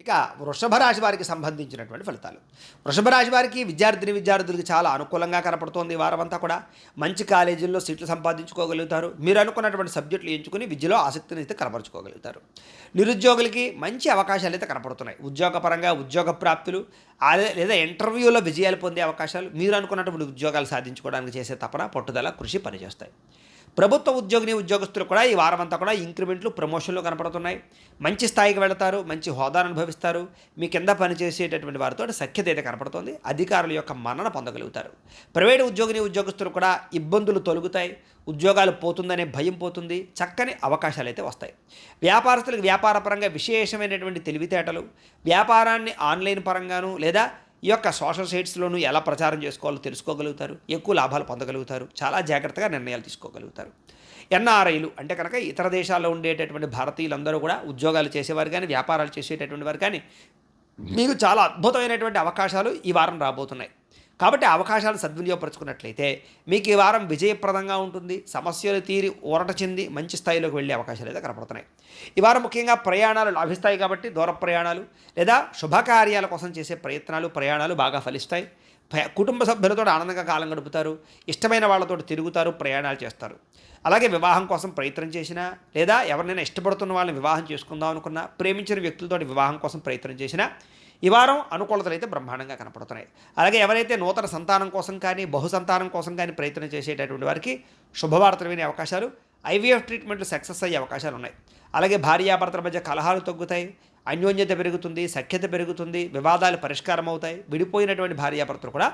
ఇక వృషభ రాశి వారికి సంబంధించినటువంటి ఫలితాలు. వృషభ రాశి వారికి విద్యార్థులకు చాలా అనుకూలంగా కనపడుతోంది ఈ వారం అంతా కూడా. మంచి కాలేజీల్లో సీట్లు సంపాదించుకోగలుగుతారు. మీరు అనుకున్నటువంటి సబ్జెక్టులు ఎంచుకుని విద్యలో ఆసక్తిని అయితే కనపరుచుకోగలుగుతారు. నిరుద్యోగులకి మంచి అవకాశాలు అయితే కనపడుతున్నాయి. ఉద్యోగపరంగా ఉద్యోగ ప్రాప్తులు లేదా ఇంటర్వ్యూలో విజయాలు పొందే అవకాశాలు, మీరు అనుకున్నటువంటి ఉద్యోగాలు సాధించుకోవడానికి చేసే తపన, పట్టుదల, కృషి పనిచేస్తాయి. ప్రభుత్వ ఉద్యోగస్తులు కూడా ఈ వారం అంతా కూడా ఇంక్రిమెంట్లు, ప్రమోషన్లు కనపడుతున్నాయి. మంచి స్థాయికి వెళతారు, మంచి హోదాను అనుభవిస్తారు. మీ కింద పనిచేసేటటువంటి వారితో సఖ్యత అయితే కనపడుతుంది. అధికారుల యొక్క మన్నన పొందగలుగుతారు. ప్రైవేటు ఉద్యోగస్తులు కూడా ఇబ్బందులు తొలగుతాయి. ఉద్యోగాలు పోతుందనే భయం పోతుంది. చక్కని అవకాశాలు అయితే వస్తాయి. వ్యాపారస్తులకు వ్యాపారపరంగా విశేషమైనటువంటి తెలివితేటలు, వ్యాపారాన్ని ఆన్లైన్ పరంగాను లేదా ఈ యొక్క సోషల్ సైట్స్లోనూ ఎలా ప్రచారం చేసుకోవాలో తెలుసుకోగలుగుతారు. ఎక్కువ లాభాలు పొందగలుగుతారు. చాలా జాగ్రత్తగా నిర్ణయాలు తీసుకోగలుగుతారు. ఎన్ఆర్ఐలు అంటే కనుక ఇతర దేశాల్లో ఉండేటటువంటి భారతీయులందరూ కూడా ఉద్యోగాలు చేసేవారు కానీ, వ్యాపారాలు చేసేటటువంటి వారు కానీ, మీకు చాలా అద్భుతమైనటువంటి అవకాశాలు ఈ వారం రాబోతున్నాయి. కాబట్టి అవకాశాలు సద్వినియోగపరుచుకున్నట్లయితే మీకు ఈ వారం విజయప్రదంగా ఉంటుంది. సమస్యలు తీరి ఊరట చెంది మంచి స్థాయిలోకి వెళ్ళే అవకాశాలు అయితే కనపడుతున్నాయి. ఈ వారం ముఖ్యంగా ప్రయాణాలు లాభిస్తాయి కాబట్టి దూర ప్రయాణాలు లేదా శుభకార్యాల కోసం చేసే ప్రయాణాలు బాగా ఫలిస్తాయి. కుటుంబ సభ్యులతో ఆనందంగా కాలం గడుపుతారు. ఇష్టమైన వాళ్ళతో తిరుగుతారు, ప్రయాణాలు చేస్తారు. అలాగే వివాహం కోసం ప్రయత్నం చేసినా లేదా ఎవరినైనా ఇష్టపడుతున్న వాళ్ళని వివాహం చేసుకుందాం అనుకున్నా, ప్రేమించిన వ్యక్తులతో వివాహం కోసం ప్రయత్నం చేసినా ఈ వారం అనుకూలతలు అయితే బ్రహ్మాండంగా కనపడుతున్నాయి. అలాగే ఎవరైతే నూతన సంతానం కోసం కానీ, బహుసంతానం కోసం కానీ ప్రయత్నం చేసేటటువంటి వారికి శుభవార్తలు వినే అవకాశాలు, ఐవీఎఫ్ ట్రీట్మెంట్లు సక్సెస్ అయ్యే అవకాశాలు ఉన్నాయి. అలాగే భార్యాభర్తల మధ్య కలహాలు తగ్గుతాయి, అన్యోన్యత పెరుగుతుంది, సఖ్యత పెరుగుతుంది, వివాదాలు పరిష్కారం అవుతాయి. విడిపోయినటువంటి భార్యాభర్తలు కూడా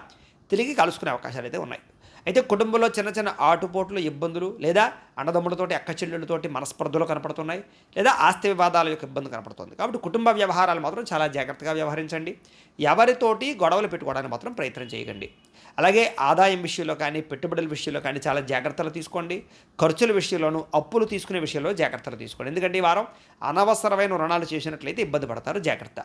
తిరిగి కలుసుకునే అవకాశాలు అయితే ఉన్నాయి. అయితే కుటుంబంలో చిన్న చిన్న ఆటుపోట్లు, ఇబ్బందులు లేదా అన్నదమ్ములతోటి, అక్కచెల్లెళ్ళతోటి మనస్పర్ధలు కనపడుతున్నాయి లేదా ఆస్తి వివాదాల యొక్క ఇబ్బంది కనపడుతుంది. కాబట్టి కుటుంబ వ్యవహారాలు మాత్రం చాలా జాగ్రత్తగా వ్యవహరించండి. ఎవరితోటి గొడవలు పెట్టుకోవడానికి మాత్రం ప్రయత్నం చేయకండి. అలాగే ఆదాయం విషయంలో కానీ, పెట్టుబడుల విషయంలో కానీ చాలా జాగ్రత్తలు తీసుకోండి. ఖర్చుల విషయంలోనూ, అప్పులు తీసుకునే విషయంలో జాగ్రత్తలు తీసుకోండి. ఎందుకంటే ఈ వారం అనవసరమైన రుణాలు చేసినట్లయితే ఇబ్బంది పడతారు. జాగ్రత్త.